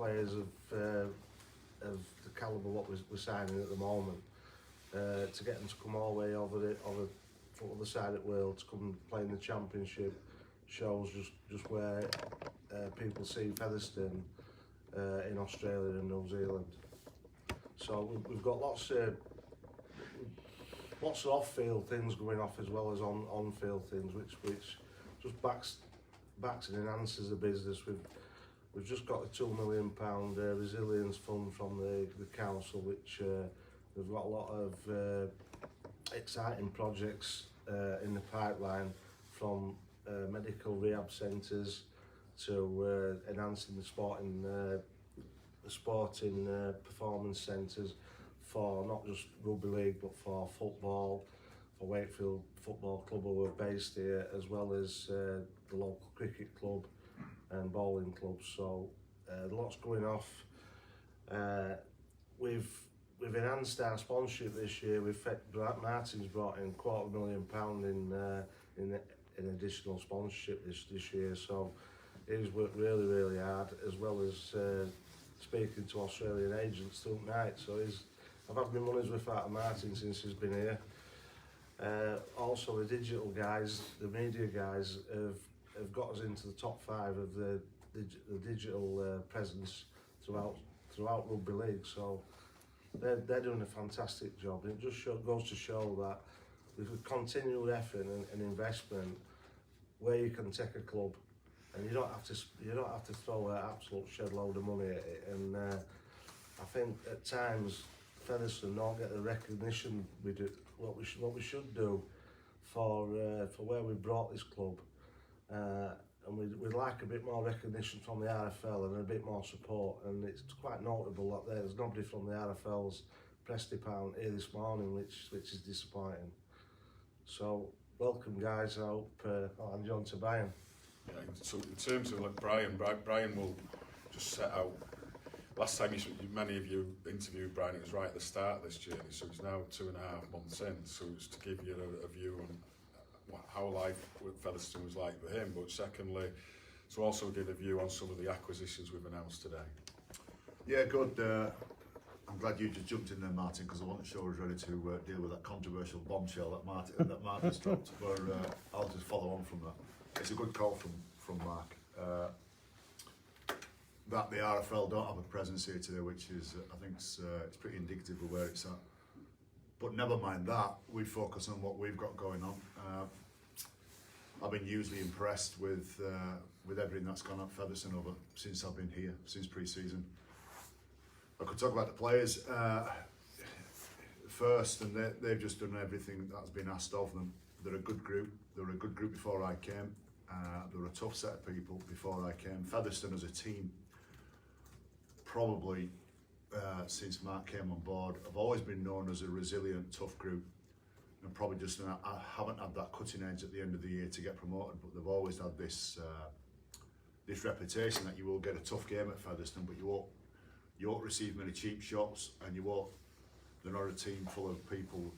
players of the calibre what we're signing at the moment, to get them to come all the way over the other side of the world to come and play in the Championship shows just where people see Featherstone in Australia and New Zealand. So we've got lots of off-field things going off as well as on-field things, which just backs and enhances the business. We've just got a £2 million resilience fund from the council, which we've got a lot of exciting projects in the pipeline, from medical rehab centres to enhancing the sporting performance centres for not just rugby league but for football, for Wakefield Football Club who are based here, as well as the local cricket club and bowling clubs. So lots going off. We've enhanced our sponsorship this year. Martin's brought in £250,000 in additional sponsorship this year. So he's worked really hard, as well as speaking to Australian agents tonight. So I've had my money's worth out of Martin since he's been here. Also the digital guys, the media guys have got us into the top 5 of the digital presence throughout rugby league. So they're doing a fantastic job. And it just goes to show that with continual effort and investment, where you can take a club, and you don't have to throw an absolute shed load of money at it. And I think at times Featherstone don't get the recognition we do, what we should do for where we brought this club. And we'd like a bit more recognition from the RFL and a bit more support. And it's quite notable that there's nobody from the RFL's press department here this morning, which is disappointing. So welcome, guys. I hope I'll hand you on to Brian. Yeah, so in terms of like Brian will just set out. Last time many of you interviewed Brian, it was right at the start of this journey, so he's now 2.5 months in. So it's to give you a view on how life with Featherstone was like for him, but secondly, to also give a view on some of the acquisitions we've announced today. Yeah, good. I'm glad you just jumped in there, Martin, because I wasn't sure I was ready to deal with that controversial bombshell that Martin's dropped. But I'll just follow on from that. It's a good call from Mark. That the RFL don't have a presence here today, which is, I think, it's pretty indicative of where it's at. But never mind that, we focus on what we've got going on. I've been hugely impressed with everything that's gone on at Featherstone over since I've been here, since pre-season. I could talk about the players first, and they've just done everything that's been asked of them. They're a good group. They were a good group before I came. They were a tough set of people before I came. Featherstone as a team, probably since Mark came on board, have always been known as a resilient, tough group, and probably just I haven't had that cutting edge at the end of the year to get promoted, but they've always had this reputation that you will get a tough game at Featherstone, but you won't receive many cheap shots, and they're not a team full of people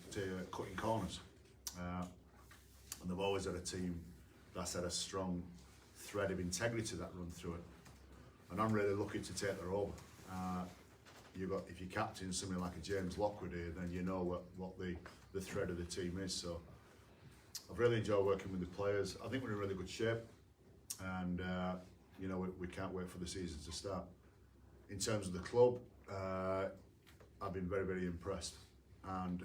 cutting corners, and they've always had a team that's had a strong thread of integrity that run through it, and I'm really lucky to take that over. If you captain somebody like a James Lockwood here, then you know what the thread of the team is. So I've really enjoyed working with the players. I think we're in really good shape, and we can't wait for the season to start. In terms of the club, I've been very impressed, and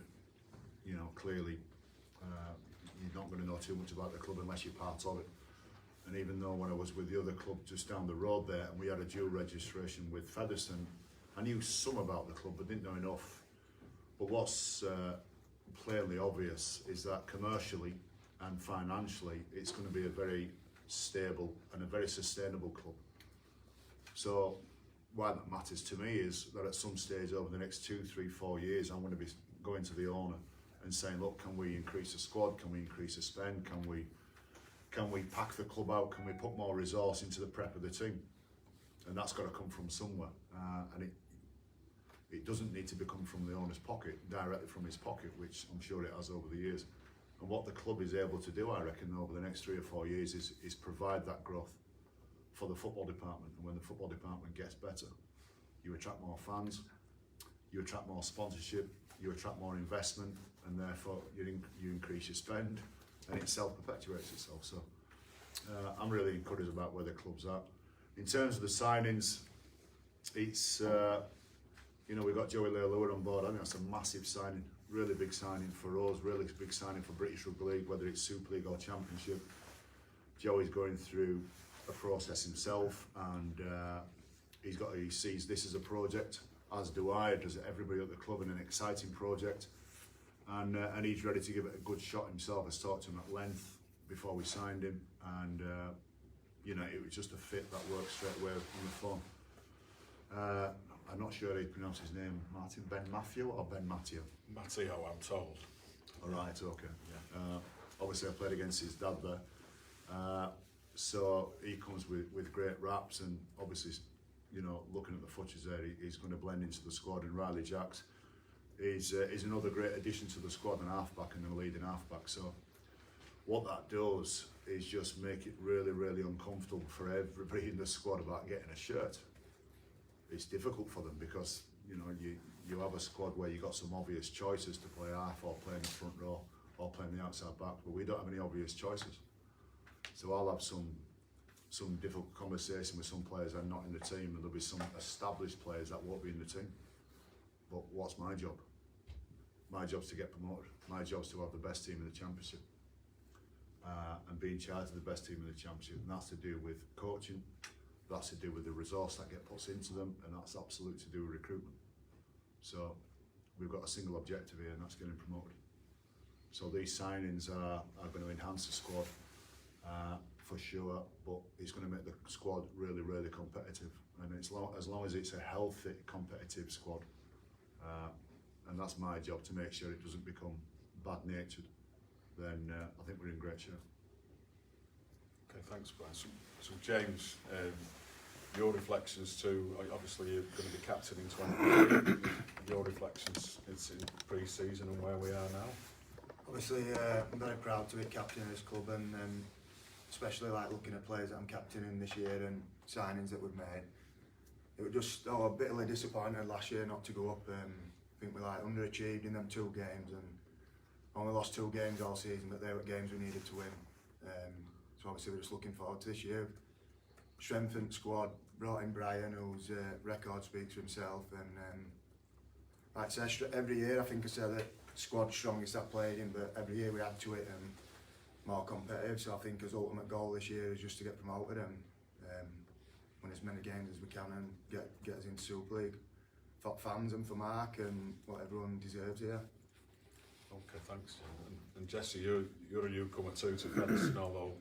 clearly you're not going to know too much about the club unless you're part of it. And even though when I was with the other club just down the road there, and we had a dual registration with Featherstone, I knew some about the club but didn't know enough. But what's plainly obvious is that commercially and financially it's going to be a very stable and a very sustainable club. So why that matters to me is that at some stage over the next 2, 3, 4 years, I'm going to be going to the owner and saying, look, can we increase the squad? Can we increase the spend? Can we pack the club out? Can we put more resource into the prep of the team? And that's got to come from somewhere. And it doesn't need to become from the owner's pocket, directly from his pocket, which I'm sure it has over the years. And what the club is able to do, I reckon, over the next 3 or 4 years is provide that growth for the football department. And when the football department gets better, you attract more fans, you attract more sponsorship, you attract more investment, and therefore you increase your spend, and it self-perpetuates itself. So I'm really encouraged about where the club's at. In terms of the signings, it's we've got Joey Leilua on board. I think that's a massive signing, really big signing for us, really big signing for British Rugby League, whether it's Super League or Championship. Joey's going through a process himself, and he sees this as a project, as do I, does everybody at the club, and an exciting project, and he's ready to give it a good shot himself. I talked to him at length before we signed him, and it was just a fit that worked straight away on the phone. I'm not sure how you pronounce his name, Martin, Ben Mathiou or Ben Mathiou? Mathiou, I'm told. All right, okay. Yeah. Obviously I played against his dad there. So he comes with great raps, and obviously, looking at the footage there, he's going to blend into the squad. And Ryley Jacks is another great addition to the squad, and halfback, and a leading halfback. So what that does is just make it really, really uncomfortable for everybody in the squad about getting a shirt. It's difficult for them because you have a squad where you've got some obvious choices to play half, or play in the front row, or play in the outside back, but we don't have any obvious choices. So I'll have some difficult conversation with some players that are not in the team, and there'll be some established players that won't be in the team. But what's my job? My job's to get promoted. My job's to have the best team in the Championship, and be in charge of the best team in the Championship. And that's to do with coaching, that's to do with the resource that gets put into them, and that's absolutely to do with recruitment. So we've got a single objective here, and that's getting promoted. So these signings are going to enhance the squad, for sure, but it's going to make the squad really, really competitive. And as long as it's a healthy, competitive squad, and that's my job, to make sure it doesn't become bad-natured, then I think we're in great shape. Okay, thanks, Brian. So James, your reflections too. Obviously, you're going to be captain in 2023. Your reflections in pre-season and where we are now. Obviously, I'm very proud to be captain of this club, and especially looking at players that I'm captaining this year and signings that we've made. It was just bitterly disappointed last year not to go up. I think we underachieved in them 2 games, and only lost 2 games all season, but they were games we needed to win. So obviously we're just looking forward to this year. Strengthened squad, brought in Brian, whose record speaks for himself, and like I say, every year I think I said that squad strongest I've played in, but every year we add to it and more competitive. So I think his ultimate goal this year is just to get promoted and win as many games as we can and get us into Super League for fans and for Mark and what everyone deserves here. Okay, thanks. And Jesse, you're a newcomer too to Featherstone, although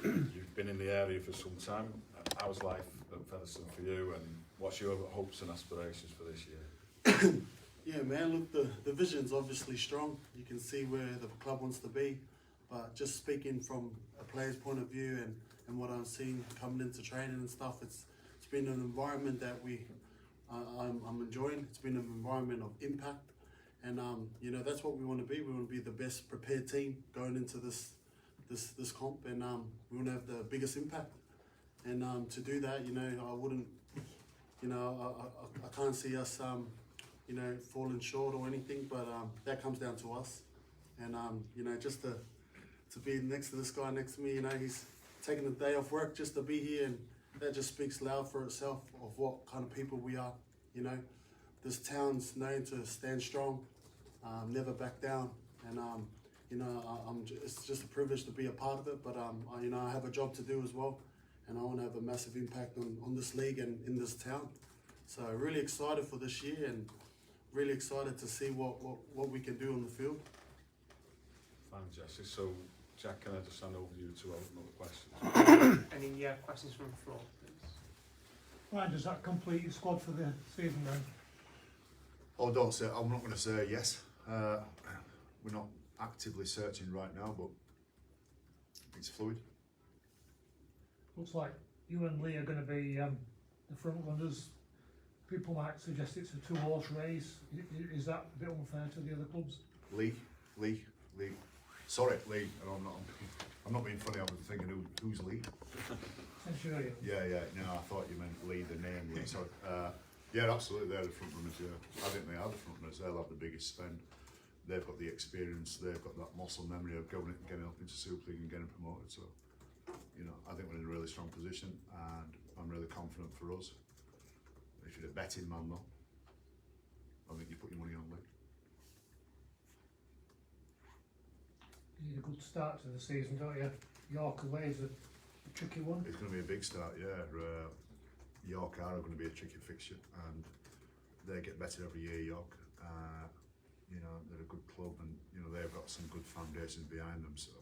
you've been in the area for some time. How's life at Featherstone for you, and what's your hopes and aspirations for this year? Yeah, man, look, the vision's obviously strong. You can see where the club wants to be, but just speaking from a player's point of view and what I'm seeing coming into training and stuff, it's been an environment that I'm enjoying. It's been an environment of impact, and that's what we want to be. We want to be the best prepared team going into this comp, and we want to have the biggest impact. And to do that, I wouldn't, I can't see us, falling short or anything, but that comes down to us. And just to be next to this guy next to me, he's taking a day off work just to be here, and that just speaks loud for itself of what kind of people we are. This town's known to stand strong, never back down, and it's just a privilege to be a part of it. But I have a job to do as well, and I want to have a massive impact on this league and in this town. So really excited for this year, and really excited to see what we can do on the field. Thanks, Jesse. So, Jack, can I just hand over to you to open up the questions? Any questions from the floor, please? Ryan, does that complete your squad for the season then? I'm not going to say yes. We're not actively searching right now, but it's fluid. Looks like you and Lee are going to be the front runners. People might suggest it's a 2-horse race. Is that a bit unfair to the other clubs? Lee. Sorry, Lee. I'm not being funny. I was thinking, who's Lee? Centurion. Yeah. No, I thought you meant Lee, the name Lee. Sorry. Yeah, absolutely. They're the front runners. Yeah, I think they are the front runners. They'll have the biggest spend. They've got the experience. They've got that muscle memory of getting up into Super League and getting promoted. So, you know, I think we're in a really strong position, and I'm really confident for us. If you're a betting man, though, I think you put your money on League. You need a good start to the season, don't you? York away is a tricky one. It's going to be a big start. Yeah, York are going to be a tricky fixture, and they get better every year. York. You know, they're a good club, and you know they've got some good foundations behind them. So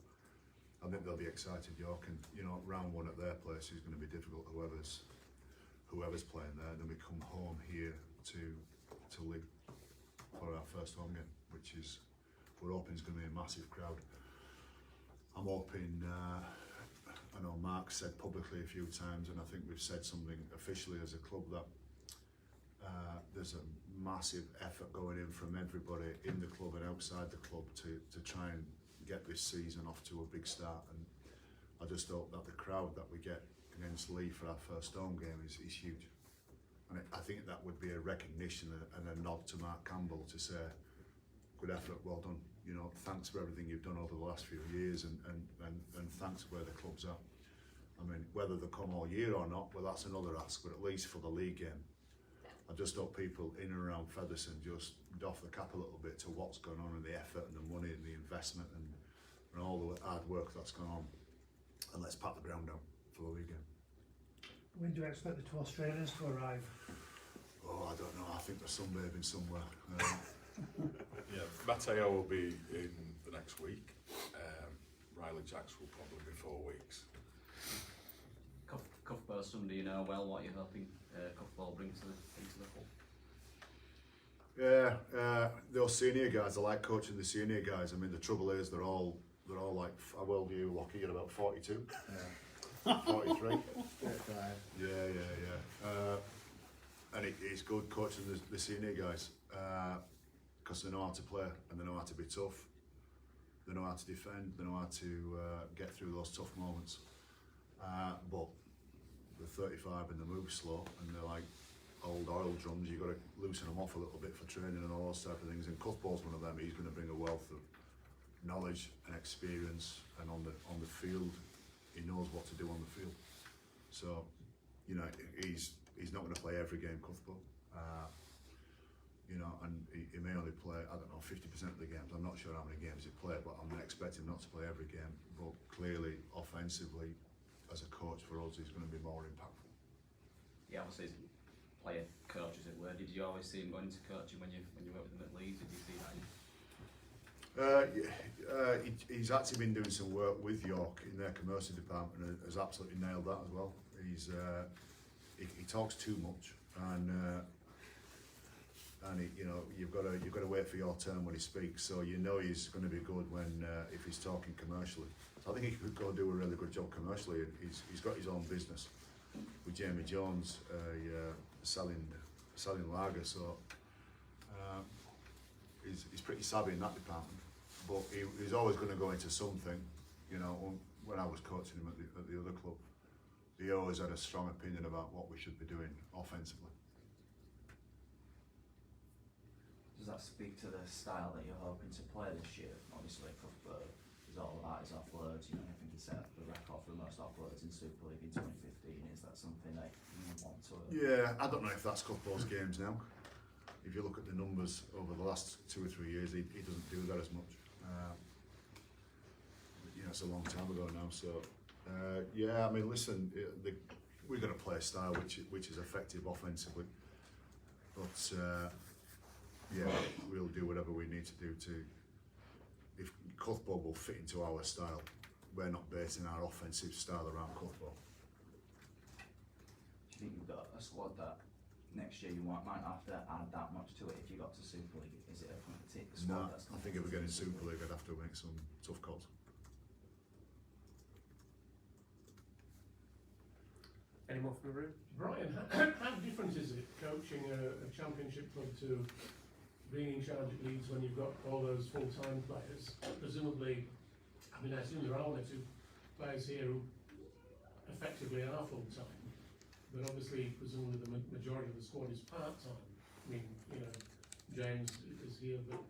I think they'll be excited, York. And you know, round one at their place is going to be difficult. Whoever's playing there, and then we come home here to League for our first home game, which is we're hoping is going to be a massive crowd. I'm hoping. I know Mark said publicly a few times, and I think we've said something officially as a club that. There's a massive effort going in from everybody in the club and outside the club to try and get this season off to a big start, and I just hope that the crowd that we get against Leigh for our first home game is huge, and I think that would be a recognition and a nod to Mark Campbell to say good effort, well done, you know, thanks for everything you've done over the last few years, and thanks where the club's at. I mean, whether they come all year or not, well, that's another ask, but at least for the league game, I just hope people in and around Featherstone just doff the cap a little bit to what's going on, and the effort and the money and the investment and all the hard work that's gone on, and let's pat the ground down for the league game. When do you expect the two Australians to arrive? Oh, I don't know, I think they're sunbathing somewhere. Yeah, Mathiou will be in the next week. Ryley Jacks will probably be 4 weeks. Cuthbertson, do you know well what you're hoping Cuthbert brings into the club? Yeah, those senior guys, I like coaching the senior guys. I mean, the trouble is they're all like, I will do you, Lockie, you're about 42. Yeah. 43. Yeah. And it's good coaching the senior guys because they know how to play and they know how to be tough. They know how to defend. They know how to get through those tough moments. But they're 35 and they move slow and they're like old oil drums. You've got to loosen them off a little bit for training and all those type of things. And Cuthbert's one of them. He's going to bring a wealth of knowledge and experience, and on the field, he knows what to do on the field. So, you know, he's not going to play every game, Cuthbert. You know, and he may only play, I don't know, 50% of the games. I'm not sure how many games he played, but I'm expecting him not to play every game. But clearly, offensively, as a coach for us, he's going to be more impactful. Yeah, obviously, he's a player coach, as it were. Did you always see him going into coaching when you worked with him at Leeds? Did you see that? He's actually been doing some work with York in their commercial department and has absolutely nailed that as well. He talks too much, and you know, you've got to wait for your turn when he speaks. So you know he's going to be good when if he's talking commercially. So I think he could go do a really good job commercially. He's got his own business with Jamie Jones, selling lager. So he's pretty savvy in that department. But he's always going to go into something. You know, when I was coaching him at the other club, he always had a strong opinion about what we should be doing offensively. Does that speak to the style that you're hoping to play this year? Obviously, Cuthbert is all about his offloads. You know, I think he set the record for the most offloads in Super League in 2015. Is that something that you want to? Yeah, I don't know if that's Cuthbert's games now. If you look at the numbers over the last 2 or 3 years, he doesn't do that as much. You know, it's a long time ago now. So, yeah, I mean, listen, we're going to play a style which is effective offensively, but yeah, we'll do whatever we need to do to. If Cuthbert will fit into our style, we're not basing our offensive style around Cuthbert. Do you think you've got a squad that next year you might have to add that much to it if you got to Super League? Is it a particular squad? No, I think if we're getting Super League, I'd have to make some tough calls. Any more from the room? Brian, how different is it coaching a championship club to being in charge at Leeds when you've got all those full-time players? Presumably, I mean, I assume there are one or two players here who effectively are full-time, but obviously, presumably the majority of the squad is part-time. I mean, you know, James is here but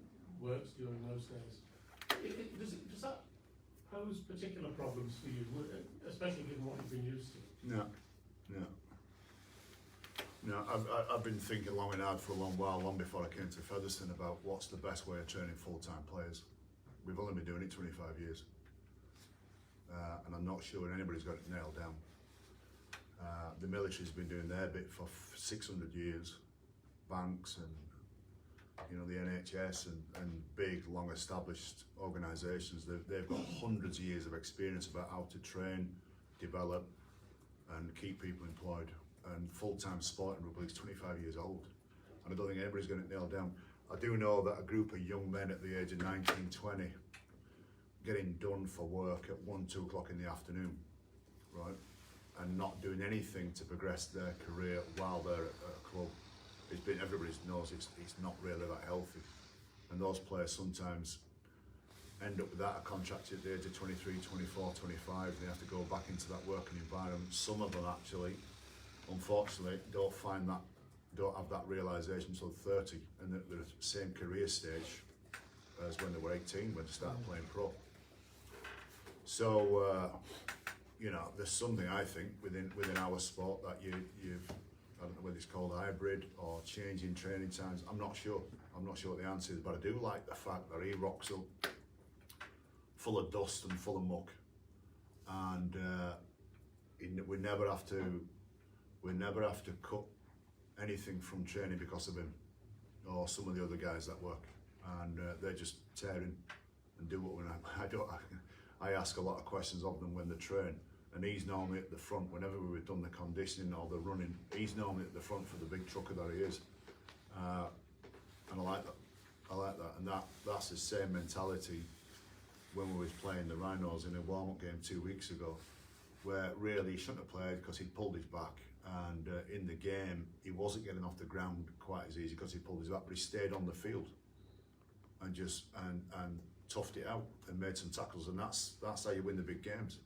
works during most days. Does that pose particular problems for you, especially given what you've been used to? No, I've been thinking long and hard for a long while, long before I came to Featherstone, about what's the best way of training full-time players. We've only been doing it 25 years, and I'm not sure anybody's got it nailed down. The military's been doing their bit for 600 years, banks and the NHS and big, long-established organisations. They've got hundreds of years of experience about how to train, develop, and keep people employed. And full-time sport in rugby league is 25 years old, and I don't think anybody's got it nailed down. I do know that a group of young men at the age of 19, 20 getting done for work at 1, 2 o'clock in the afternoon, right, and not doing anything to progress their career while they're at a club. Everybody knows it's not really that healthy, and those players sometimes end up without a contract at the age of 23, 24, 25. They have to go back into that working environment. Some of them actually, unfortunately, don't have that realisation until 30, and they're at the same career stage as when they were 18, when they started playing pro. So, there's something, I think, within our sport that you've, I don't know whether it's called hybrid or changing training times. I'm not sure what the answer is, but I do like the fact that he rocks up full of dust and full of muck, and we never have to cut anything from training because of him or some of the other guys that work, and they're just tearing and do what I ask a lot of questions of them when they train, and he's normally at the front. Whenever we've done the conditioning or the running, he's normally at the front for the big trucker that he is, and I like that, and that's the same mentality when we was playing the Rhinos in a warm-up game 2 weeks ago, where really he shouldn't have played because he'd pulled his back, and in the game he wasn't getting off the ground quite as easy because he pulled his back, but he stayed on the field and just and toughed it out and made some tackles, and that's how you win the big games.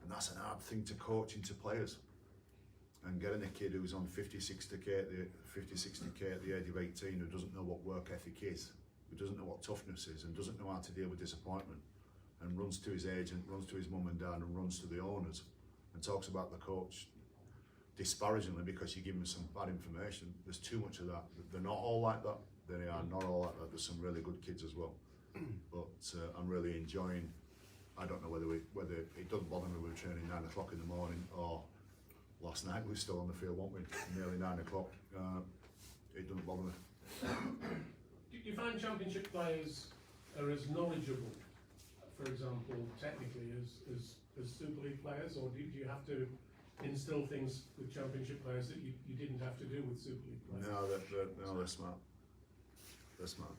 And that's an hard thing to coach into players, and getting a kid who's on 50-60k at the age of 18, who doesn't know what work ethic is, who doesn't know what toughness is, and doesn't know how to deal with disappointment, and runs to his agent, runs to his mum and dad, and runs to the owners and talks about the coach disparagingly because you give them some bad information. There's too much of that. They're not all like that. They are not all like that. There's some really good kids as well. But I'm really enjoying. I don't know whether it doesn't bother me we were training 9 o'clock in the morning, or last night we were still on the field, weren't we? Nearly 9 o'clock. It doesn't bother me. Do you find championship players are as knowledgeable, for example, technically, as Super League players, or do you have to instill things with championship players that you didn't have to do with Super League players? No, they're smart. They're smart.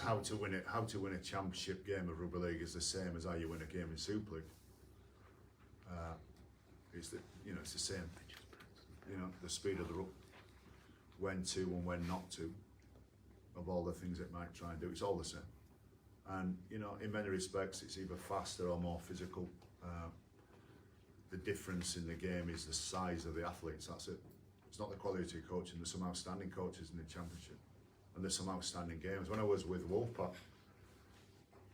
How to win a championship game of rugby league is the same as how you win a game in Super League. It's the same. The speed of the ruck, when to and when not to, of all the things it might try and do. It's all the same. And in many respects, it's either faster or more physical. The difference in the game is the size of the athletes. That's it. It's not the quality of coaching. There's some outstanding coaches in the championship, and there's some outstanding games. When I was with Wolfpack,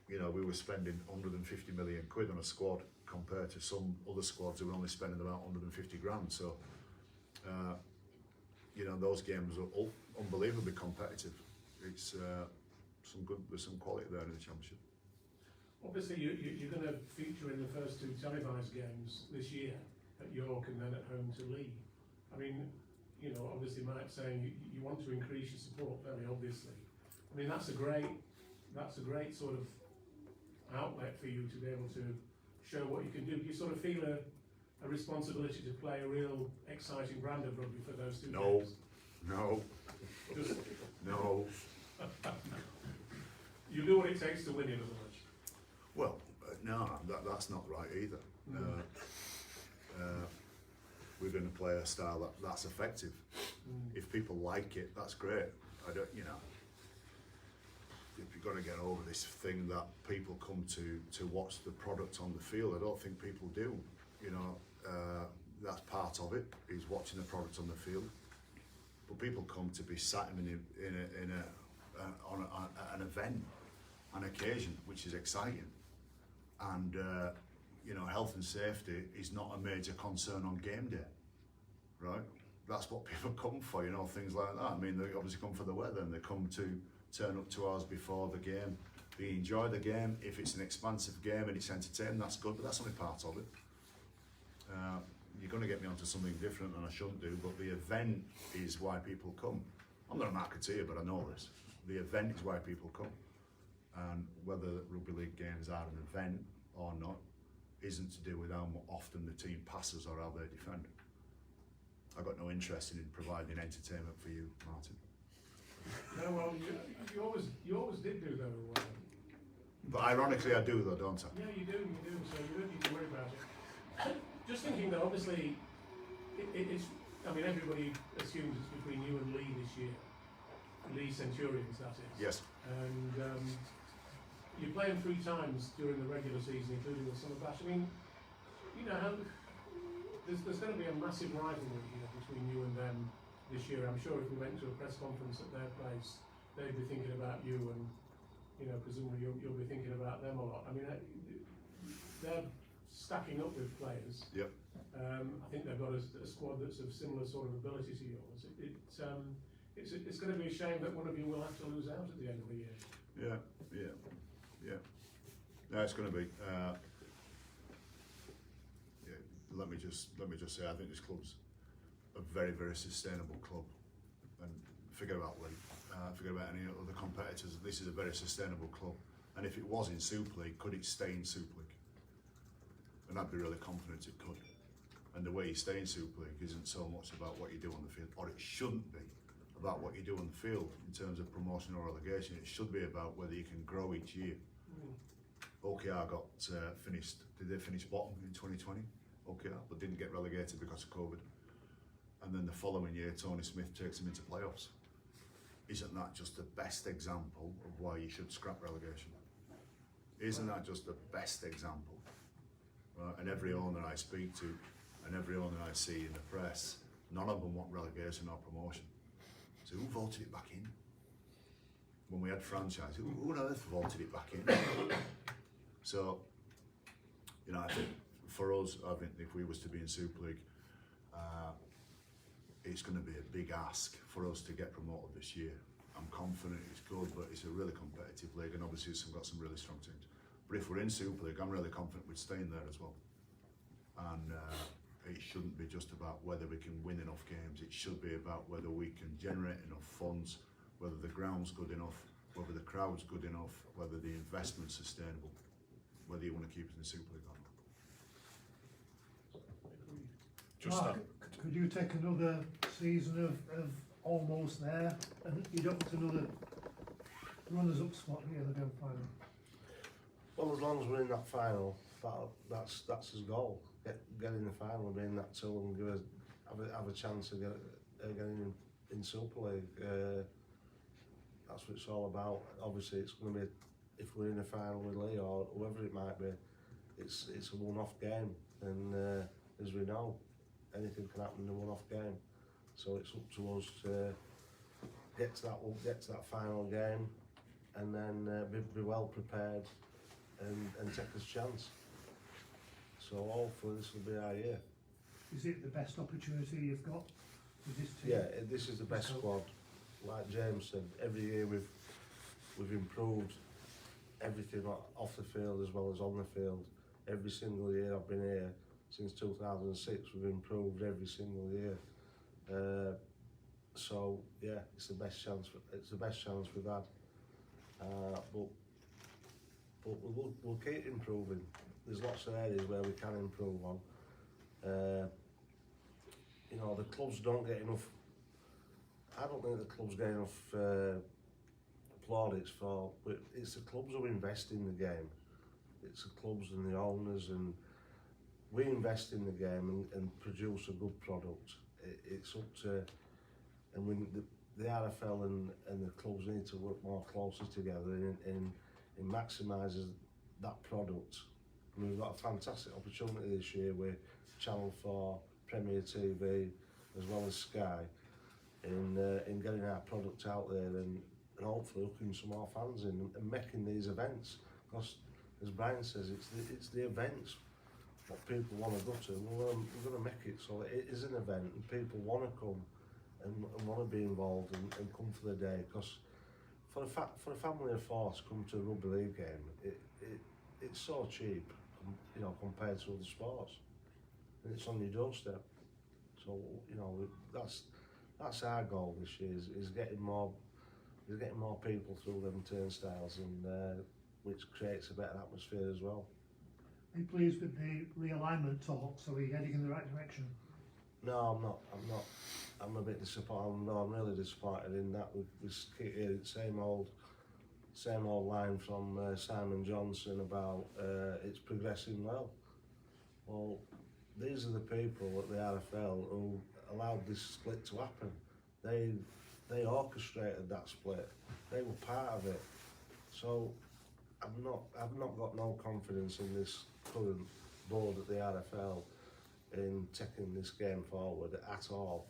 we were spending 150 million quid on a squad compared to some other squads who were only spending about 150 grand. So, those games are unbelievably competitive. It's there's some quality there in the championship. Obviously, you're going to feature in the first 2 televised games this year at York and then at home to Leigh. I mean, obviously Mike's saying you want to increase your support, very obviously. I mean, that's a great sort of outlet for you to be able to show what you can do. Do you sort of feel a responsibility to play a real exciting brand of rugby for those 2 games? No. No. You do what it takes to win, in other words. Well, no, that's not right either. We're going to play a style that's effective. If people like it, that's great. I don't, if you've got to get over this thing that people come to watch the product on the field, I don't think people do. that's part of it, is watching the product on the field. But people come to be sat on an event, an occasion, which is exciting. And you know, health and safety is not a major concern on game day, right? That's what people come for, you know, things like that. I mean, they obviously come for the weather, and they come to turn up 2 hours before the game. They enjoy the game. If it's an expansive game and it's entertaining, that's good, but that's only part of it. You're going to get me onto something different than I shouldn't do, but the event is why people come. I'm not a marketeer, but I know this. The event is why people come. And whether rugby league games are an event or not isn't to do with how often the team passes or how they defend. I've got no interest in providing entertainment for you, Martin. No, well, you always did do though. But ironically, I do though, don't I? Yeah, you do. So you don't need to worry about it. Just thinking that obviously, it's. I mean, everybody assumes it's between you and Lee this year. Lee Centurions, that is. Yes. And you play them 3 times during the regular season, including the summer bash. I mean, you know, there's going to be a massive rivalry here between you and them this year. I'm sure if we went to a press conference at their place, they'd be thinking about you, and you know, presumably you'll be thinking about them a lot. I mean, they're stacking up with players. Yep. I think they've got a squad that's of similar sort of ability to yours. It's going to be a shame that one of you will have to lose out at the end of the year. Yeah. No, it's going to be. Let me just say, I think this club's a very, very sustainable club, and forget about Lee, forget about any other competitors. This is a very sustainable club, and if it was in Super League, could it stay in Super League? And I'd be really confident it could. And the way you stay in Super League isn't so much about what you do on the field, or it shouldn't be about what you do on the field in terms of promotion or relegation. It should be about whether you can grow each year. OKR got finished. Did they finish bottom in 2020? OKR, but didn't get relegated because of COVID. And then the following year, Tony Smith takes them into playoffs. Isn't that just the best example of why you should scrap relegation? Isn't that just the best example? Right? And every owner I speak to, and every owner I see in the press, none of them want relegation or promotion. So who voted it back in? When we had franchise, who on earth voted it back in? So, you know, I think for us, I think if we was to be in Super League, it's going to be a big ask for us to get promoted this year. I'm confident it's good, but it's a really competitive league, and obviously we've got some really strong teams. But if we're in Super League, I'm really confident we'd stay in there as well. And it shouldn't be just about whether we can win enough games. It should be about whether we can generate enough funds, whether the ground's good enough, whether the crowd's good enough, whether the investment's sustainable, whether you want to keep it in the Super League or not. Mark, could you take another season of almost there, and you'd up to another runners-up spot here, the grand final? Well, as long as we're in that final, that's his goal. Get in the final and be in that 2 and give us have a chance of getting in Super League. That's what it's all about. Obviously, it's going to be, if we're in a final with Lee or whoever it might be, it's a one-off game, and as we know, anything can happen in a one-off game. So it's up to us to get to that final game, and then be well prepared and take his chance. So hopefully this will be our year. Is it the best opportunity you've got with this team? Yeah, this is the best squad. Like James said, every year we've improved everything off the field as well as on the field. Every single year I've been here since 2006, we've improved every single year. So yeah, it's the best chance. It's the best chance we've had. But we'll keep improving. There's lots of areas where we can improve on. You know, the clubs don't get enough. I don't think the clubs get enough plaudits for. It's the clubs who invest in the game. It's the clubs and the owners, and we invest in the game and produce a good product. It's up to, and when the RFL and the clubs need to work more closely together in maximising that product. And we've got a fantastic opportunity this year with Channel 4, Premier TV as well as Sky in getting our product out there and hopefully hooking some more fans in and making these events. Because as Brian says, it's the events what people want to go to, and we're going to make it so it is an event and people want to come and want to be involved and come for the day. Because for a family of four to come to a rugby league game, it's so cheap, you know, compared to other sports, and it's on your doorstep. So you know, that's our goal this year is getting more people through them turnstiles, and which creates a better atmosphere as well. Are you pleased with the realignment talks? Are we heading in the right direction? No, I'm not. I'm a bit disappointed. No, I'm really disappointed in that we keep hearing the same old line from Simon Johnson about it's progressing well. Well, these are the people at the RFL who allowed this split to happen. They orchestrated that split. They were part of it. So I've not got no confidence in this current board at the RFL in taking this game forward at all.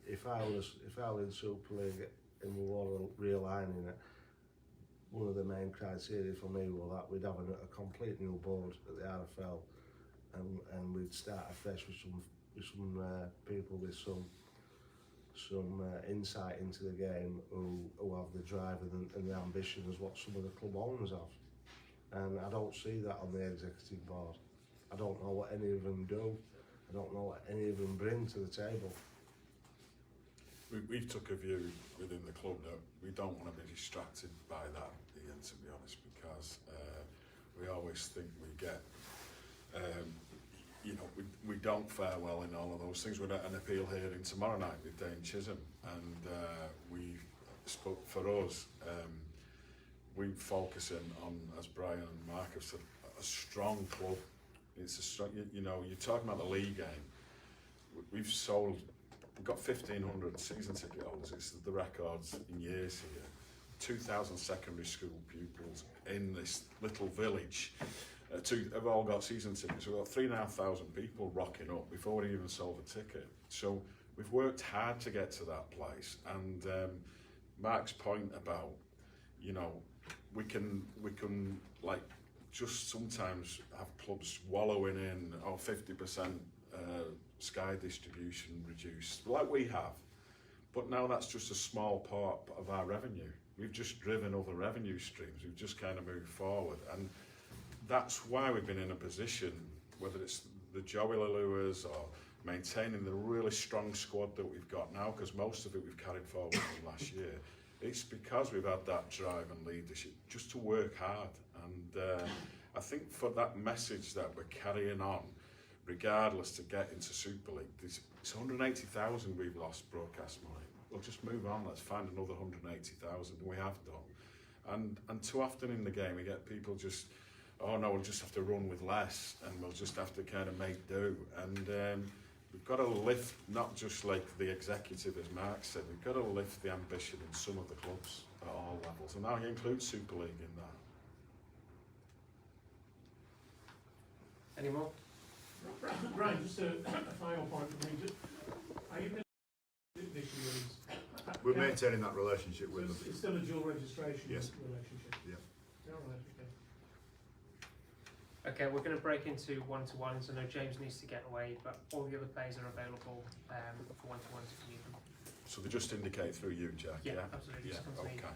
If I were in Super League and we were realigning it, one of the main criteria for me was that we'd have a complete new board at the RFL, and we'd start afresh with some people with some insight into the game who have the drive and the ambition as what some of the club owners have. And I don't see that on the executive board. I don't know what any of them do. I don't know what any of them bring to the table. We've took a view within the club that we don't want to be distracted by that, Ian, to be honest, because we always think we get, you know, we don't fare well in all of those things. We're at an appeal hearing tomorrow night with Dane Chisholm, and we spoke for us. We focusing on, as Brian and Mark have said, a strong club. It's a strong, you know, you're talking about the league game. We've got 1,500 season ticket holders. It's the records in years here. 2,000 secondary school pupils in this little village have all got season tickets. We've got 3,500 people rocking up before we even sold a ticket. So we've worked hard to get to that place. And Mark's point about, you know, we can like just sometimes have clubs wallowing in 50% Sky distribution reduced, like we have. But now that's just a small part of our revenue. We've just driven other revenue streams. We've just kind of moved forward. And that's why we've been in a position, whether it's the Joey Leluas or maintaining the really strong squad that we've got now, because most of it we've carried forward from last year. It's because we've had that drive and leadership just to work hard. And I think for that message that we're carrying on, regardless to get into Super League, it's 180,000 we've lost broadcast money. We'll just move on, let's find another 180,000, and we have done. And too often in the game we get people just, oh no, we'll just have to run with less and we'll just have to kind of make do. And we've got to lift, not just like the executive, as Mark said, we've got to lift the ambition in some of the clubs at all levels, and that includes Super League in that. Any more? Brian, just a final point for me. Are you going to this year? We're maintaining that relationship with them. It's still a dual registration Yes. relationship? Yeah. All right, okay. Okay, we're going to break into one-to-ones. I know James needs to get away, but all the other players are available for one-to-ones if you need them. So they just indicate through you, Jack? Yeah, absolutely. Yeah, Just come to me. okay.